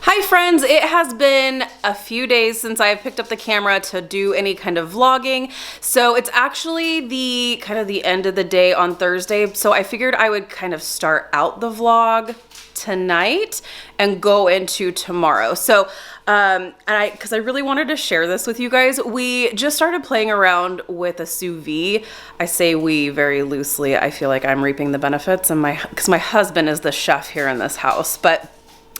Hi friends, it has been a few days since I've picked up the camera to do any kind of vlogging. So it's actually the end of the day on Thursday. So I figured I would kind of start out the vlog tonight and go into tomorrow. So because I really wanted to share this with you guys, we just started playing around with a sous vide. I say we very loosely. I feel like I'm reaping the benefits, and because my husband is the chef here in this house, but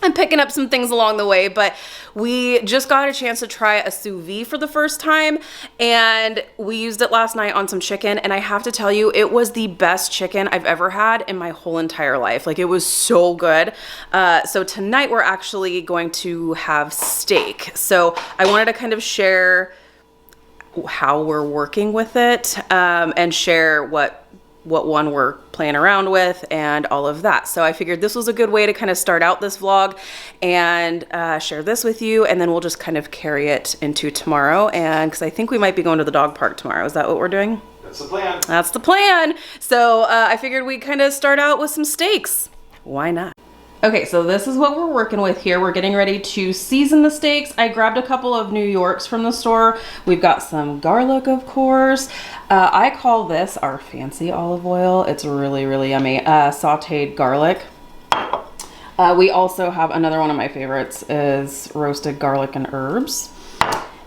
I'm picking up some things along the way. But we just got a chance to try a sous vide for the first time, and we used it last night on some chicken, and I have to tell you, it was the best chicken I've ever had in my whole entire life. Like, it was so good. So tonight we're actually going to have steak. So I wanted to kind of share how we're working with it, and share what one we're playing around with and all of that. So I figured this was a good way to kind of start out this vlog and share this with you, and then we'll just kind of carry it into tomorrow. And because I think we might be going to the dog park tomorrow. Is that what we're doing? That's the plan. That's the plan. So I figured we'd kind of start out with some steaks. Why not? Okay, so this is what we're working with here. We're getting ready to season the steaks. I grabbed a couple of New Yorks from the store. We've got some garlic, of course. I call this our fancy olive oil. It's really, really yummy. Sauteed garlic. We also have another one of my favorites is roasted garlic and herbs.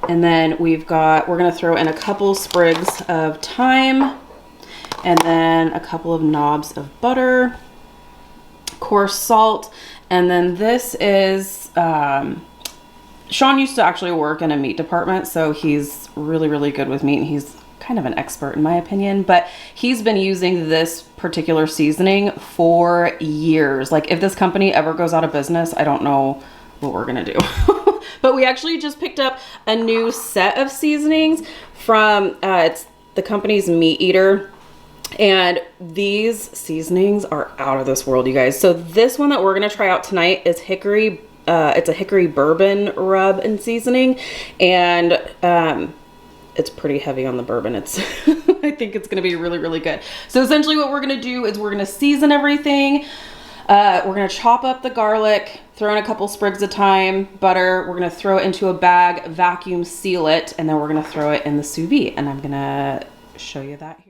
And then we're gonna throw in a couple sprigs of thyme, and then a couple of knobs of butter, coarse salt, and then this is Sean used to actually work in a meat department, so he's really, really good with meat, and he's kind of an expert in my opinion, but he's been using this particular seasoning for years. Like, if this company ever goes out of business, I don't know what we're gonna do. But we actually just picked up a new set of seasonings from it's the company's Meat Eater. And these seasonings are out of this world, you guys. So this one that we're gonna try out tonight is hickory. It's a hickory bourbon rub and seasoning, and it's pretty heavy on the bourbon. It's I think it's gonna be really, really good. So essentially what we're gonna do is we're gonna season everything. We're gonna chop up the garlic, throw in a couple sprigs of thyme, butter. We're gonna throw it into a bag, vacuum seal it, and then we're gonna throw it in the sous vide. And I'm gonna show you that here.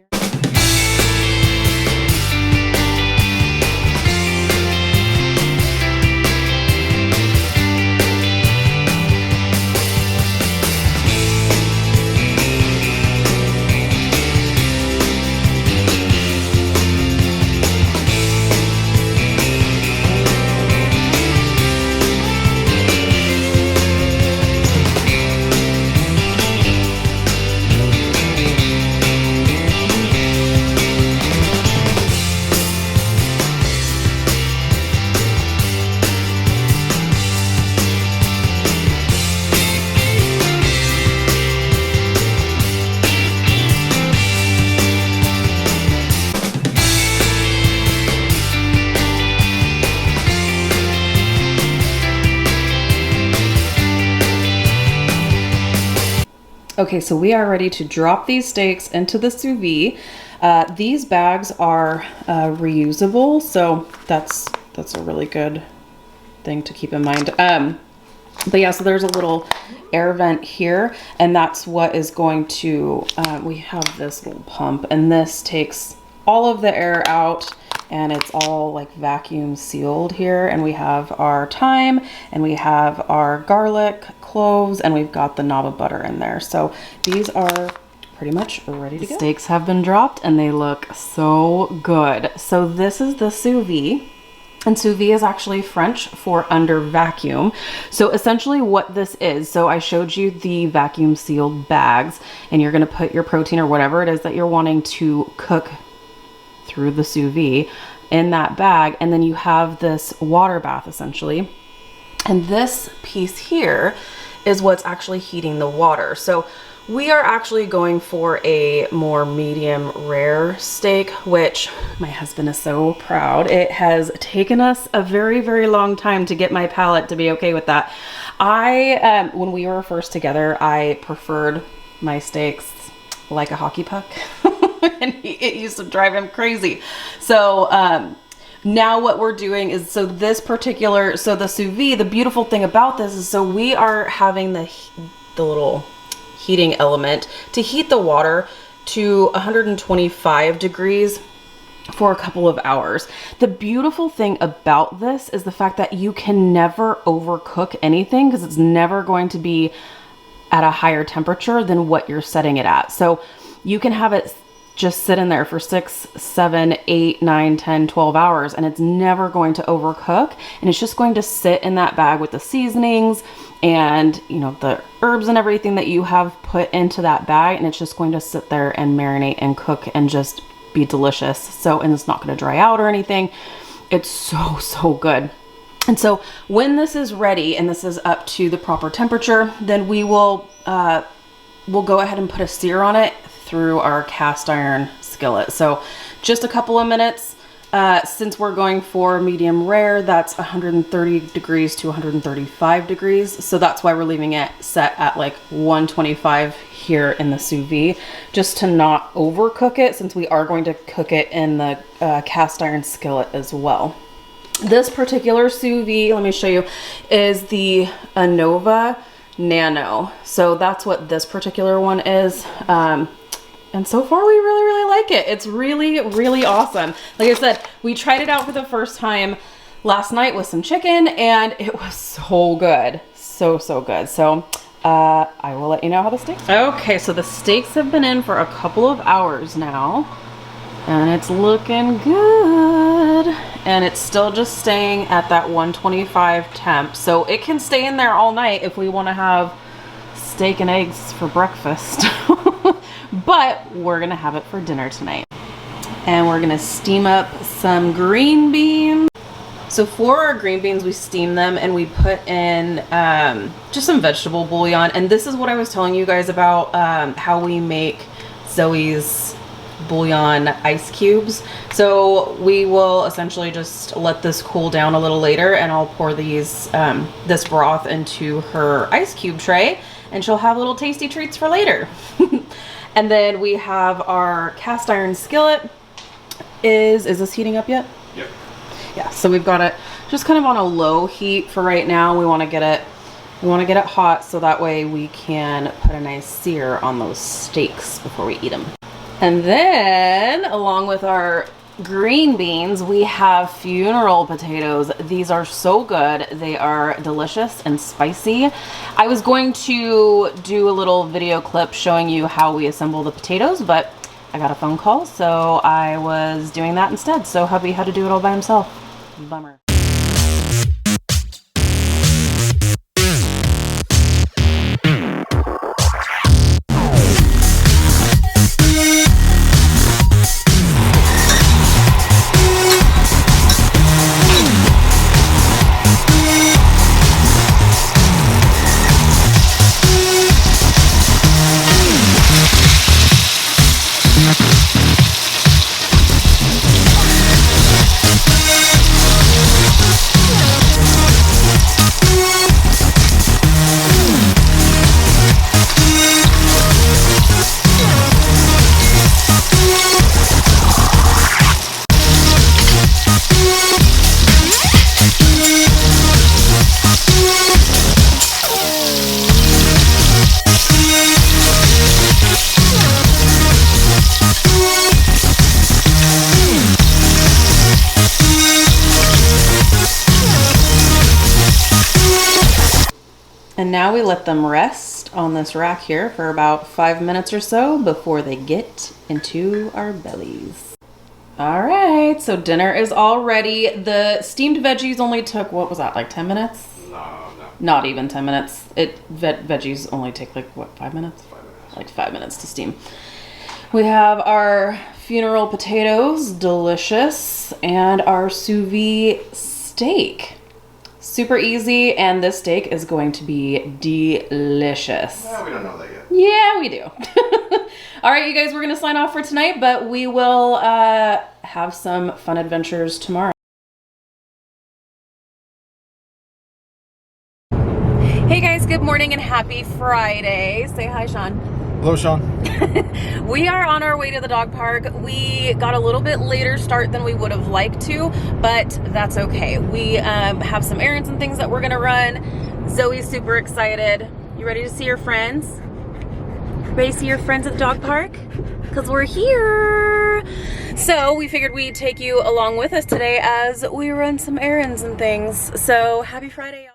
Okay, so we are ready to drop these steaks into the sous vide. These bags are reusable, so that's a really good thing to keep in mind. But yeah, so there's a little air vent here, and that's what is going to, we have this little pump, and this takes all of the air out, and it's all like vacuum sealed here. And we have our thyme, and we have our garlic, cloves, and we've got the knob of butter in there. So these are pretty much ready to go. Steaks have been dropped, and they look so good. So this is the sous vide. And sous vide is actually French for under vacuum. So essentially what this is, so I showed you the vacuum sealed bags, and you're gonna put your protein or whatever it is that you're wanting to cook through the sous vide in that bag, and then you have this water bath essentially. And this piece here is what's actually heating the water. So we are actually going for a more medium rare steak, which my husband is so proud. It has taken us a very, very long time to get my palate to be okay with that. When we were first together, I preferred my steaks like a hockey puck. And it used to drive him crazy. So Now what we're doing is, so the sous vide, the beautiful thing about this is, so we are having the little heating element to heat the water to 125 degrees for a couple of hours. The beautiful thing about this is the fact that you can never overcook anything, because it's never going to be at a higher temperature than what you're setting it at. So you can have it just sit in there for 6, 7, 8, 9, 10, 12 hours, and it's never going to overcook. And it's just going to sit in that bag with the seasonings and, you know, the herbs and everything that you have put into that bag. And it's just going to sit there and marinate and cook and just be delicious. So, and it's not going to dry out or anything. It's so good. And so when this is ready and this is up to the proper temperature, then we will we'll go ahead and put a sear on it through our cast iron skillet. So just a couple of minutes. Since we're going for medium rare, that's 130 degrees to 135 degrees. So that's why we're leaving it set at like 125 here in the sous vide, just to not overcook it, since we are going to cook it in the cast iron skillet as well. This particular sous vide, let me show you, is the Anova Nano. So that's what this particular one is. And so far we really like it. It's really awesome. Like I said, we tried it out for the first time last night with some chicken, and it was so good. So good. So I will let you know how the steaks are. Okay, so the steaks have been in for a couple of hours now, and it's looking good. And it's still just staying at that 125 temp. So it can stay in there all night if we want to have steak and eggs for breakfast. But we're gonna have it for dinner tonight. And we're gonna steam up some green beans. So for our green beans, we steam them and we put in just some vegetable bouillon. And this is what I was telling you guys about, how we make Zoey's bouillon ice cubes. So we will essentially just let this cool down a little later, and I'll pour these this broth into her ice cube tray, and she'll have little tasty treats for later. And then we have our cast iron skillet. Is this heating up yet? Yep. Yeah, so we've got it just kind of on a low heat for right now. We want to get it hot, so that way we can put a nice sear on those steaks before we eat them. And then along with our green beans, we have funeral potatoes. These are so good. They are delicious and spicy. I was going to do a little video clip showing you how we assemble the potatoes, but I got a phone call, so I was doing that instead. So hubby had to do it all by himself. Bummer. And now we let them rest on this rack here for about 5 minutes or so before they get into our bellies. All right, so dinner is all ready. The steamed veggies only took, what was that, like 10 minutes? No. Not even 10 minutes. Veggies only take like, what, 5 minutes? 5 minutes. Like 5 minutes to steam. We have our funeral potatoes, delicious, and our sous vide steak. Super easy, and this steak is going to be delicious. Well, we don't know that yet. Yeah, we do. All right, you guys, we're going to sign off for tonight, but we will have some fun adventures tomorrow. Hey guys, good morning and happy Friday. Say hi, Sean. Hello, Sean. We are on our way to the dog park. We got a little bit later start than we would have liked to, but that's okay. We have some errands and things that we're gonna run. Zoe's super excited. You ready to see your friends? Ready to see your friends at the dog park? Because we're here. So we figured we'd take you along with us today as we run some errands and things. So happy Friday, y'all.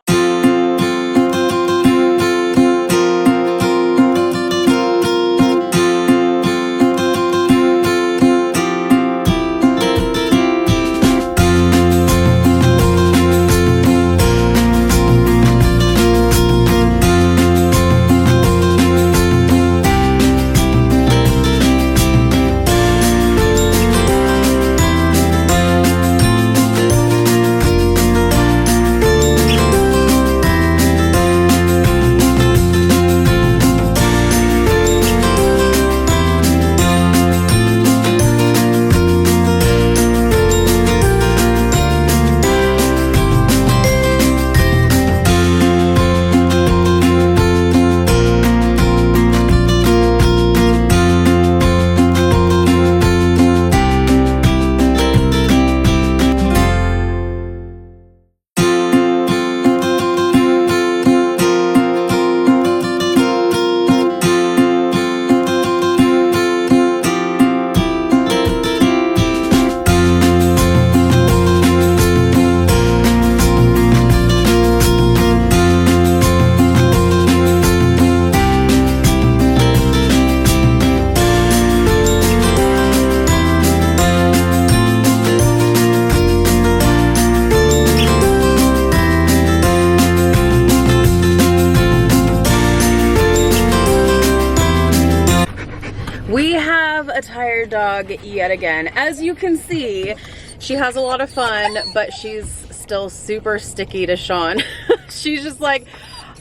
We have a tired dog yet again. As you can see, she has a lot of fun, but she's still super sticky to Sean. She's just like,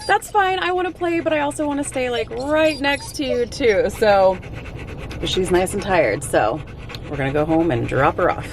that's fine, I want to play, but I also want to stay like right next to you too. So she's nice and tired, so we're gonna go home and drop her off.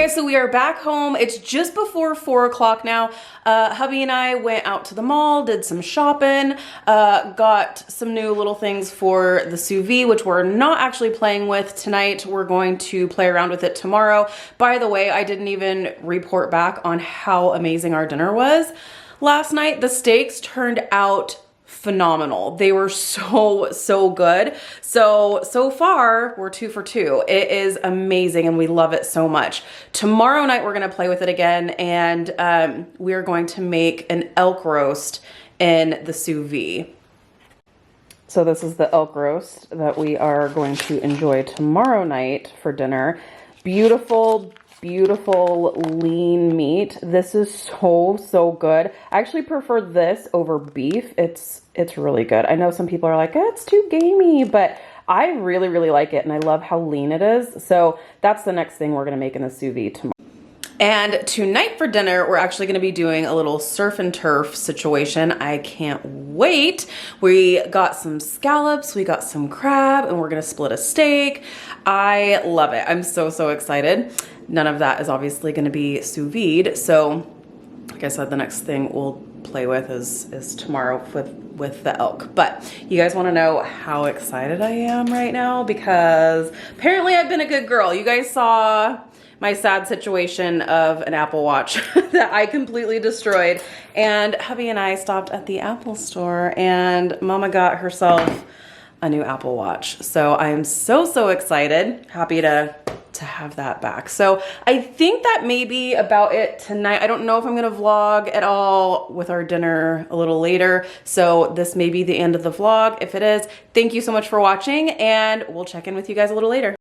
So we are back home. It's just before 4 o'clock now. Hubby and I went out to the mall, did some shopping, got some new little things for the Sous Vide, which we're not actually playing with tonight. We're going to play around with it tomorrow. By the way, I didn't even report back on how amazing our dinner was last night. The steaks turned out phenomenal. They were so good. So far we're 2 for 2. It is amazing and we love it so much. Tomorrow night we're going to play with it again, and we are going to make an elk roast in the Sous Vide. So this is the elk roast that we are going to enjoy tomorrow night for dinner. Beautiful lean meat. This is so good. I actually prefer this over beef. It's really good. I know some people are like, oh, it's too gamey, but I really like it, and I love how lean it is. So that's the next thing we're gonna make in the sous vide tomorrow. And tonight for dinner, we're actually gonna be doing a little surf and turf situation. I can't wait. We got some scallops, we got some crab, and we're gonna split a steak. I love it. I'm so excited. None of that is obviously gonna be sous vide. So like I said, the next thing we'll play with is tomorrow with the elk. But you guys wanna know how excited I am right now? Because apparently I've been a good girl. You guys saw my sad situation of an Apple Watch that I completely destroyed. And hubby and I stopped at the Apple store and Mama got herself a new Apple Watch. So I am so excited, happy to have that back. So I think that may be about it tonight. I don't know if I'm gonna vlog at all with our dinner a little later. So this may be the end of the vlog. If it is, thank you so much for watching, and we'll check in with you guys a little later.